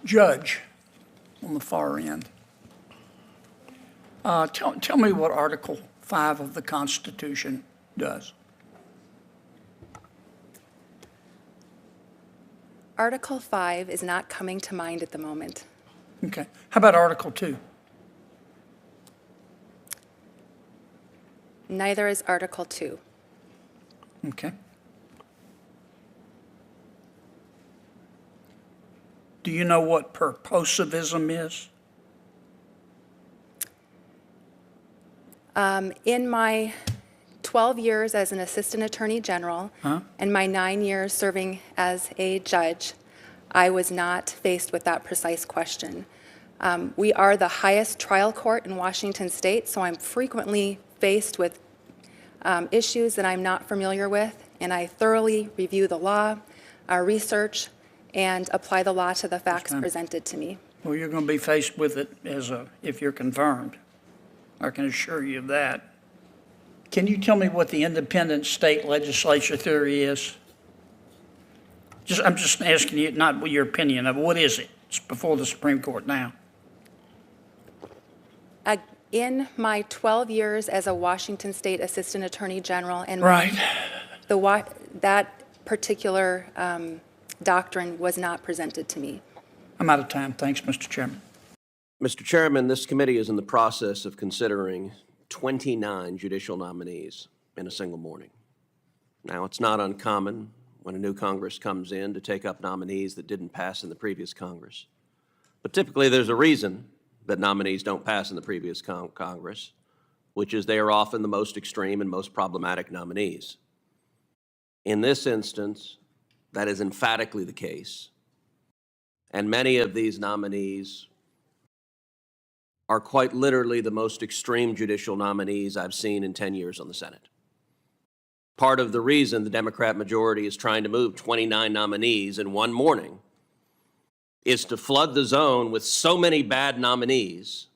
judge on the far end. Tell me what Article 5 of the Constitution does. Article 5 is not coming to mind at the moment. Okay. How about Article 2? Neither is Article 2. Okay. Do you know what purposivism is? In my 12 years as an Assistant Attorney General and my 9 years serving as a judge, I was not faced with that precise question. We are the highest trial court in Washington State, so I'm frequently faced with issues that I'm not familiar with, and I thoroughly review the law, research, and apply the law to the facts presented to me. Well, you're going to be faced with it if you're confirmed. I can assure you of that. Can you tell me what the independent state legislature theory is? I'm just asking you, not your opinion of what is it? It's before the Supreme Court now. In my 12 years as a Washington State Assistant Attorney General, and right, that particular doctrine was not presented to me. I'm out of time. Thanks, Mr. Chairman. Mr. Chairman, this committee is in the process of considering 29 judicial nominees in a single morning. Now, it's not uncommon when a new Congress comes in to take up nominees that didn't pass in the previous Congress. But typically, there's a reason that nominees don't pass in the previous Congress, which is they are often the most extreme and most problematic nominees. In this instance, that is emphatically the case. And many of these nominees are quite literally the most extreme judicial nominees I've seen in 10 years on the Senate. Part of the reason the Democrat majority is trying to move 29 nominees in one morning is to flood the zone with so many bad nominees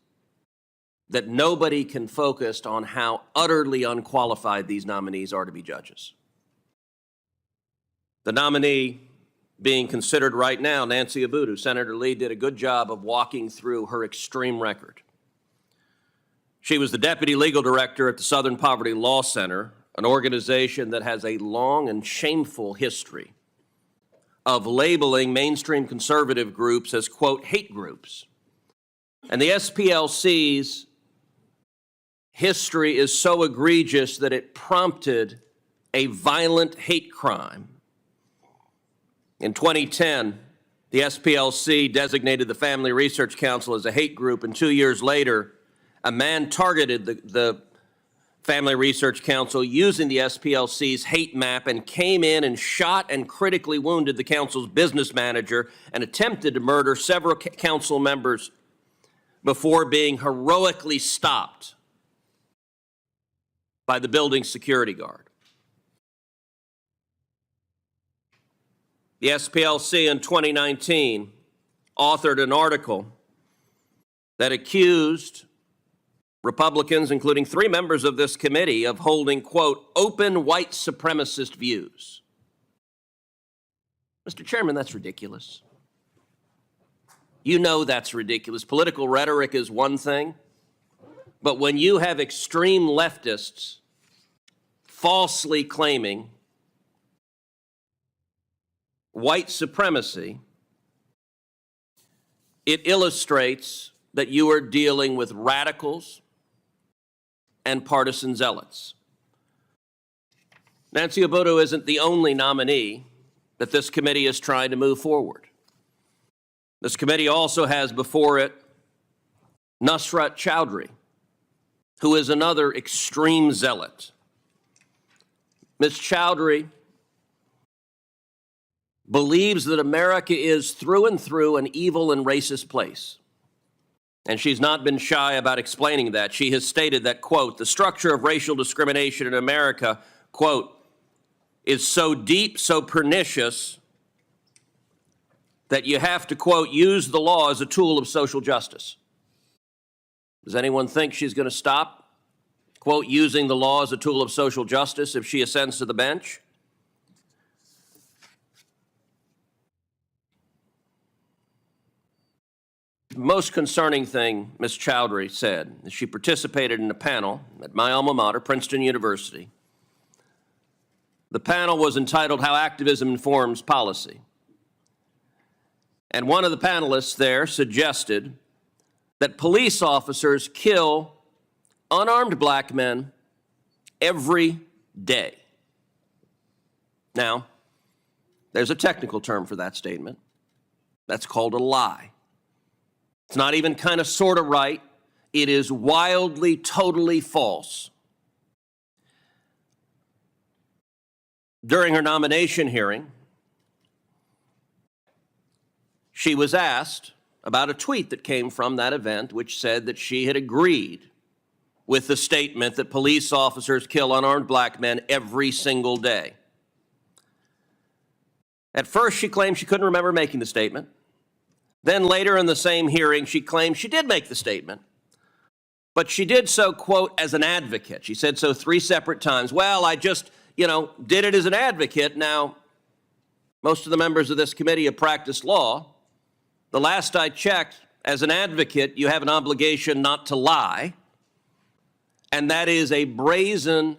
that nobody can focus on how utterly unqualified these nominees are to be judges. The nominee being considered right now, Nancy Abudu, Senator Lee did a good job of walking through her extreme record. She was the deputy legal director at the Southern Poverty Law Center, an organization that has a long and shameful history of labeling mainstream conservative groups as, quote, hate groups. And the SPLC's history is so egregious that it prompted a violent hate crime. In 2010, the SPLC designated the Family Research Council as a hate group, and 2 years later, a man targeted the Family Research Council using the SPLC's hate map and came in and shot and critically wounded the council's business manager and attempted to murder several council members before being heroically stopped by the building's security guard. The SPLC in 2019 authored an article that accused Republicans, including 3 members of this committee, of holding, quote, open white supremacist views. Mr. Chairman, that's ridiculous. You know that's ridiculous. Political rhetoric is one thing, but when you have extreme leftists falsely claiming white supremacy, it illustrates that you are dealing with radicals and partisan zealots. Nancy Abudu isn't the only nominee that this committee is trying to move forward. This committee also has before it Nusrat Chowdhury, who is another extreme zealot. Ms. Chowdhury believes that America is through and through an evil and racist place. And she's not been shy about explaining that. She has stated that, quote, the structure of racial discrimination in America, quote, is so deep, so pernicious, that you have to, quote, use the law as a tool of social justice. Does anyone think she's going to stop, quote, using the law as a tool of social justice if she ascends to the bench? most concerning thing Ms. Chowdhury said is she participated in a panel at my alma mater, Princeton University. The panel was entitled How Activism Informs Policy. And one of the panelists there suggested that police officers kill unarmed black men every day. Now, there's a technical term for that statement. That's called a lie. It's not even kind of sort of right. It is wildly, totally false. During her nomination hearing, she was asked about a tweet that came from that event which said that she had agreed with the statement that police officers kill unarmed black men every single day. At first, she claimed she couldn't remember making the statement. Then later in the same hearing, she claimed she did make the statement, but she did so, quote, as an advocate. She said so 3 separate times. Well, I just, did it as an advocate. Now, most of the members of this committee have practiced law. The last I checked, as an advocate, you have an obligation not to lie. And that is a brazen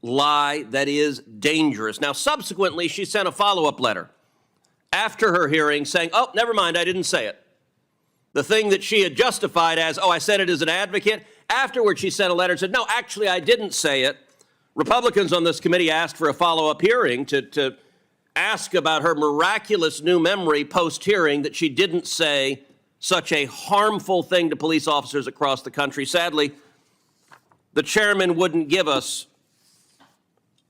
lie that is dangerous. Now, subsequently, she sent a follow-up letter after her hearing saying, oh, never mind, I didn't say it. The thing that she had justified as, oh, I said it as an advocate, afterwards she sent a letter and said, no, actually, I didn't say it. Republicans on this committee asked for a follow-up hearing to ask about her miraculous new memory post-hearing that she didn't say such a harmful thing to police officers across the country. Sadly, the chairman wouldn't give us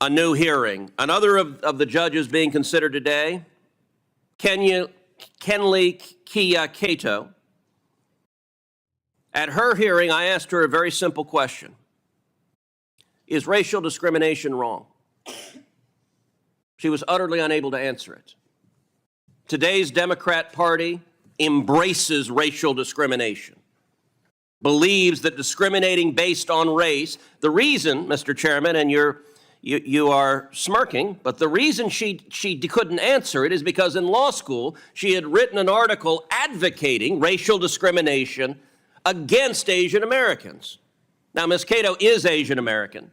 a new hearing. Another of the judges being considered today, Kenley Kia Cato. At her hearing, I asked her a very simple question. Is racial discrimination wrong? She was utterly unable to answer it. Today's Democrat Party embraces racial discrimination, believes that discriminating based on race, the reason, Mr. Chairman, and you are smirking, but the reason she couldn't answer it is because in law school, she had written an article advocating racial discrimination against Asian Americans. Now, Ms. Cato is Asian American.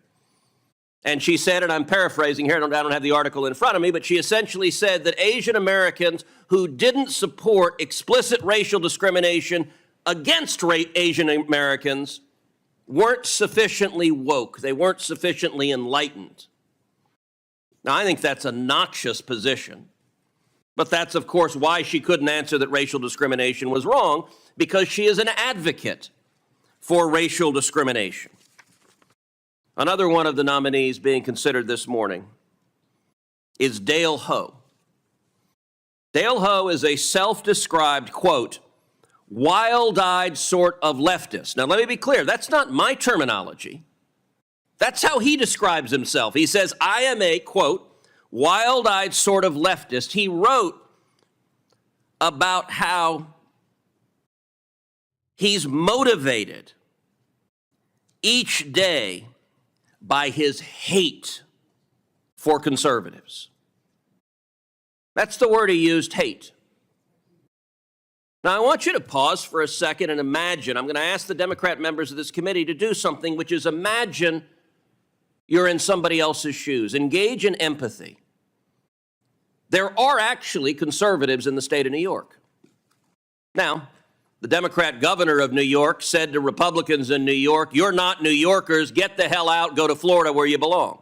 And she said, and I'm paraphrasing here, I don't have the article in front of me, but she essentially said that Asian Americans who didn't support explicit racial discrimination against Asian Americans weren't sufficiently woke. They weren't sufficiently enlightened. Now, I think that's a noxious position. But that's, of course, why she couldn't answer that racial discrimination was wrong, because she is an advocate for racial discrimination. Another one of the nominees being considered this morning is Dale Ho. Dale Ho is a self-described, quote, wild-eyed sort of leftist. Now, let me be clear. That's not my terminology. That's how he describes himself. He says, I am a, quote, wild-eyed sort of leftist. He wrote about how he's motivated each day by his hate for conservatives. That's the word he used, hate. Now, I want you to pause for a second and imagine. I'm going to ask the Democrat members of this committee to do something, which is imagine you're in somebody else's shoes. Engage in empathy. There are actually conservatives in the state of New York. Now, the Democrat governor of New York said to Republicans in New York, you're not New Yorkers, get the hell out, go to Florida where you belong.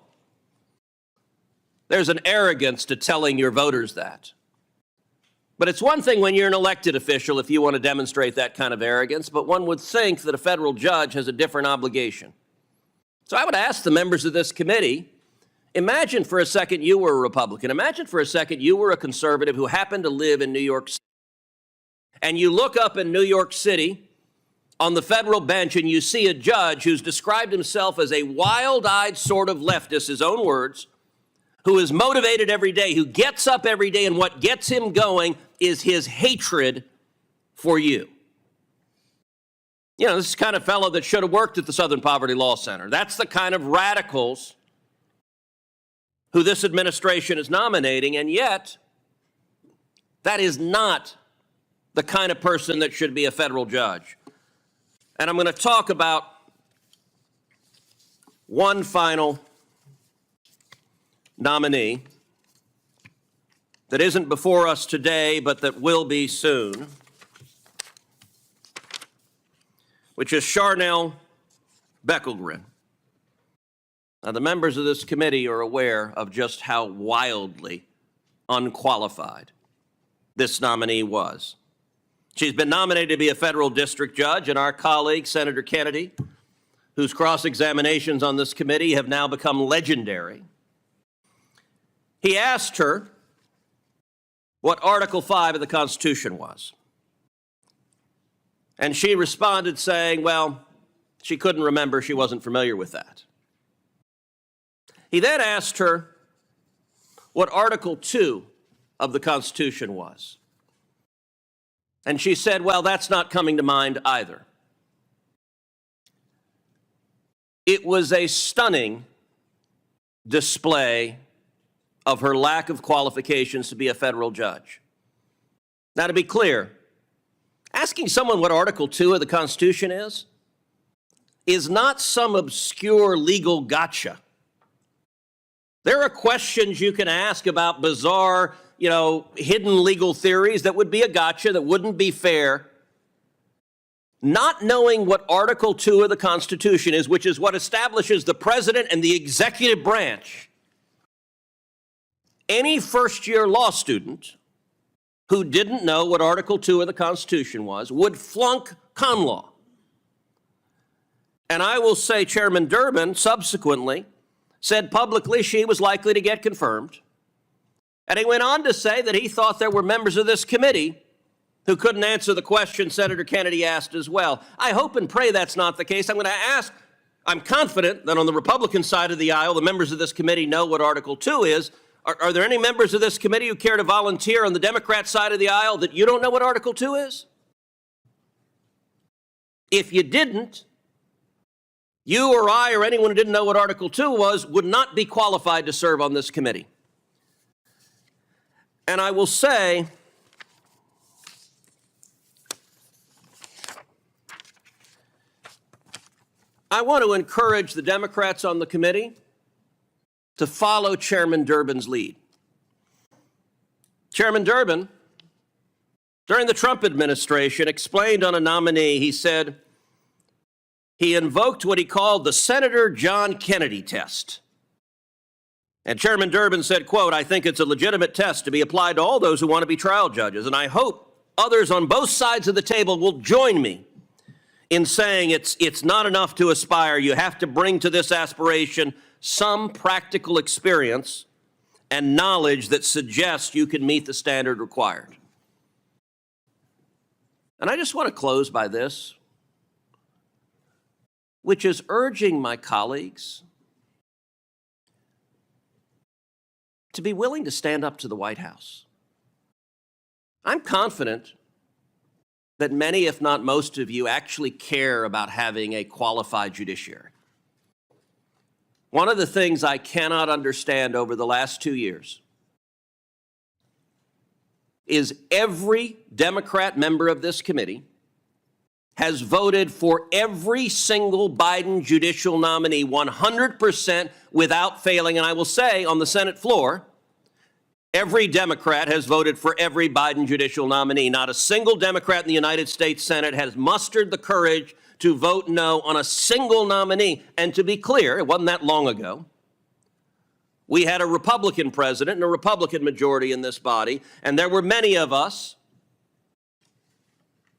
There's an arrogance to telling your voters that. But it's one thing when you're an elected official if you want to demonstrate that kind of arrogance, but one would think that a federal judge has a different obligation. So I would ask the members of this committee, imagine for a second you were a Republican. Imagine for a second you were a conservative who happened to live in New York City. And you look up in New York City on the federal bench and you see a judge who's described himself as a wild-eyed sort of leftist, his own words, who is motivated every day, who gets up every day, and what gets him going is his hatred for you. You know, this is the kind of fellow that should have worked at the Southern Poverty Law Center. That's the kind of radicals who this administration is nominating, and yet that is not the kind of person that should be a federal judge. And I'm going to talk about one final nominee that isn't before us today, but that will be soon, which is Charnel Beckelgren. Now, the members of this committee are aware of just how wildly unqualified this nominee was. She's been nominated to be a federal district judge, and our colleague, Senator Kennedy, whose cross-examinations on this committee have now become legendary, he asked her what Article 5 of the Constitution was. And she responded saying, well, she couldn't remember, she wasn't familiar with that. He then asked her what Article 2 of the Constitution was. And she said, well, that's not coming to mind either. It was a stunning display of her lack of qualifications to be a federal judge. Now, to be clear, asking someone what Article 2 of the Constitution is not some obscure legal gotcha. There are questions you can ask about bizarre, hidden legal theories that would be a gotcha, that wouldn't be fair. Not knowing what Article 2 of the Constitution is, which is what establishes the president and the executive branch, any first-year law student who didn't know what Article 2 of the Constitution was would flunk con law. And I will say Chairman Durbin subsequently said publicly she was likely to get confirmed. And he went on to say that he thought there were members of this committee who couldn't answer the question Senator Kennedy asked as well. I hope and pray that's not the case. I'm confident that on the Republican side of the aisle, the members of this committee know what Article 2 is. Are there any members of this committee who care to volunteer on the Democrat side of the aisle that you don't know what Article 2 is? If you didn't, you or I or anyone who didn't know what Article 2 was would not be qualified to serve on this committee. And I will say, I want to encourage the Democrats on the committee to follow Chairman Durbin's lead. Chairman Durbin, during the Trump administration, explained on a nominee, he said, he invoked what he called the Senator John Kennedy test. And Chairman Durbin said, quote, I think it's a legitimate test to be applied to all those who want to be trial judges, and I hope others on both sides of the table will join me in saying it's not enough to aspire. You have to bring to this aspiration some practical experience and knowledge that suggests you can meet the standard required. And I just want to close by this, which is urging my colleagues to be willing to stand up to the White House. I'm confident that many, if not most of you, actually care about having a qualified judiciary. One of the things I cannot understand over the last 2 years is every Democrat member of this committee has voted for every single Biden judicial nominee 100% without failing. And I will say on the Senate floor, every Democrat has voted for every Biden judicial nominee. Not a single Democrat in the United States Senate has mustered the courage to vote no on a single nominee. And to be clear, it wasn't that long ago. We had a Republican president and a Republican majority in this body, and there were many of us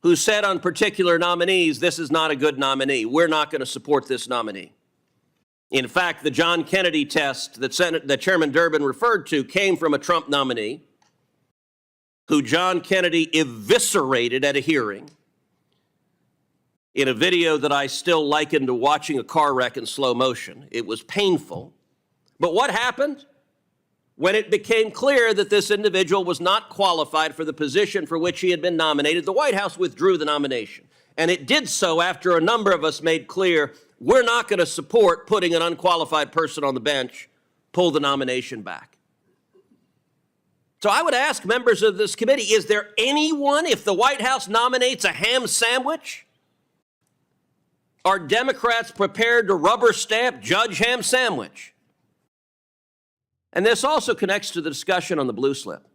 who said on particular nominees, this is not a good nominee. We're not going to support this nominee. In fact, the John Kennedy test that Chairman Durbin referred to came from a Trump nominee who John Kennedy eviscerated at a hearing in a video that I still liken to watching a car wreck in slow motion. It was painful. But what happened? When it became clear that this individual was not qualified for the position for which he had been nominated, the White House withdrew the nomination. And it did so after a number of us made clear we're not going to support putting an unqualified person on the bench, pull the nomination back. So I would ask members of this committee, is there anyone, if the White House nominates a ham sandwich, are Democrats prepared to rubber stamp Judge Ham Sandwich? And this also connects to the discussion on the blue slip.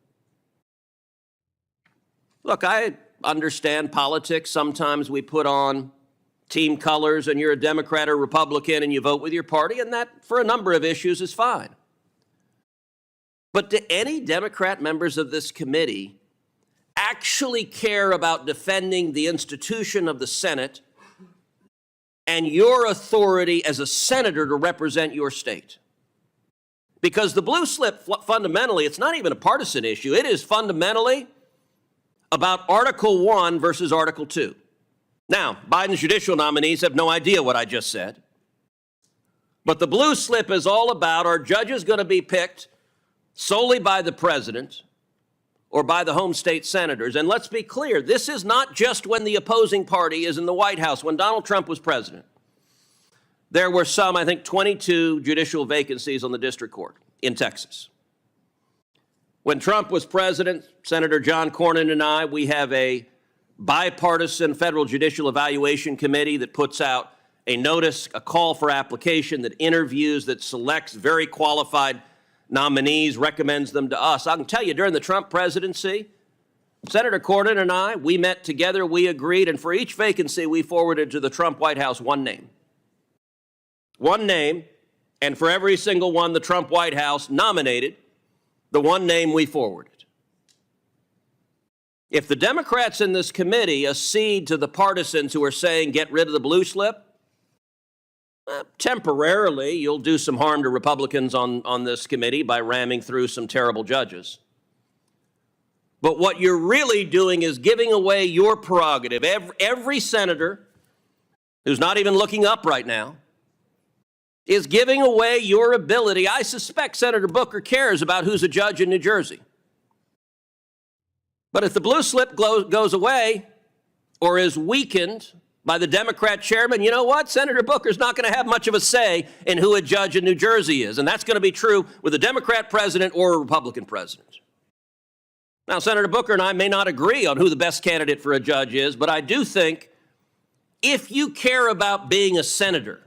Look, I understand politics. Sometimes we put on team colors and you're a Democrat or Republican and you vote with your party, and that, for a number of issues, is fine. But do any Democrat members of this committee actually care about defending the institution of the Senate and your authority as a senator to represent your state? Because the blue slip, fundamentally, it's not even a partisan issue. It is fundamentally about Article 1 versus Article 2. Now, Biden's judicial nominees have no idea what I just said. But the blue slip is all about, are judges going to be picked solely by the president or by the home state senators? And let's be clear, this is not just when the opposing party is in the White House. When Donald Trump was president, there were some, I think, 22 judicial vacancies on the district court in Texas. When Trump was president, Senator John Cornyn and I, we have a bipartisan federal judicial evaluation committee that puts out a notice, a call for application, that interviews, that selects very qualified nominees, recommends them to us. I can tell you, during the Trump presidency, Senator Cornyn and I, we met together, we agreed, and for each vacancy, we forwarded to the Trump White House one name. One name, and for every single one the Trump White House nominated, the one name we forwarded. If the Democrats in this committee accede to the partisans who are saying get rid of the blue slip, temporarily you'll do some harm to Republicans on this committee by ramming through some terrible judges. But what you're really doing is giving away your prerogative. Every senator who's not even looking up right now is giving away your ability. I suspect Senator Booker cares about who's a judge in New Jersey. But if the blue slip goes away or is weakened by the Democrat chairman, you know what? Senator Booker's not going to have much of a say in who a judge in New Jersey is. And that's going to be true with a Democrat president or a Republican president. Now, Senator Booker and I may not agree on who the best candidate for a judge is, but I do think if you care about being a senator,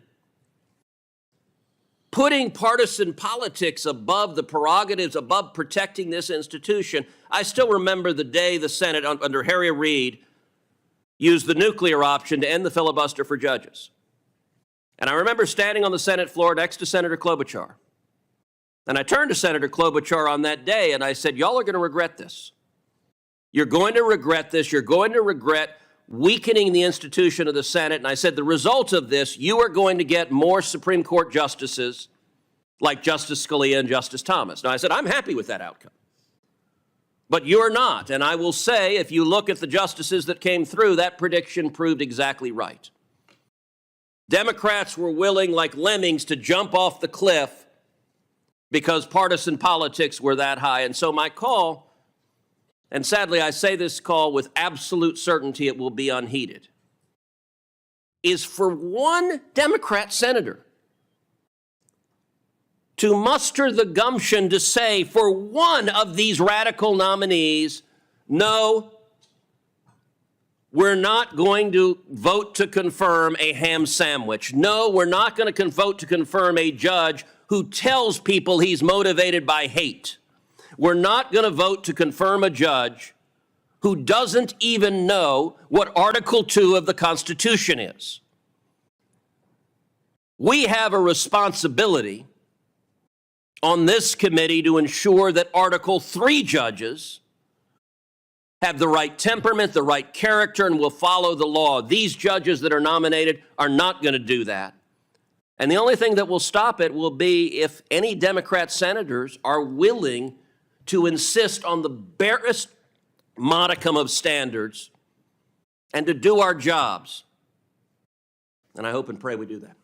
putting partisan politics above the prerogatives, above protecting this institution. I still remember the day the Senate, under Harry Reid, used the nuclear option to end the filibuster for judges. And I remember standing on the Senate floor next to Senator Klobuchar. And I turned to Senator Klobuchar on that day and I said, y'all are going to regret this. You're going to regret this. You're going to regret weakening the institution of the Senate. And I said, the result of this, you are going to get more Supreme Court justices like Justice Scalia and Justice Thomas. Now, I said, I'm happy with that outcome. But you're not. And I will say, if you look at the justices that came through, that prediction proved exactly right. Democrats were willing, like lemmings, to jump off the cliff because partisan politics were that high. And so my call, and sadly I say this call with absolute certainty, it will be unheeded, is for one Democrat senator to muster the gumption to say for one of these radical nominees, no, we're not going to vote to confirm a ham sandwich. No, we're not going to vote to confirm a judge who tells people he's motivated by hate. We're not going to vote to confirm a judge who doesn't even know what Article 2 of the Constitution is. We have a responsibility on this committee to ensure that Article 3 judges have the right temperament, the right character, and will follow the law. These judges that are nominated are not going to do that. And the only thing that will stop it will be if any Democrat senators are willing to insist on the barest modicum of standards and to do our jobs. And I hope and pray we do that.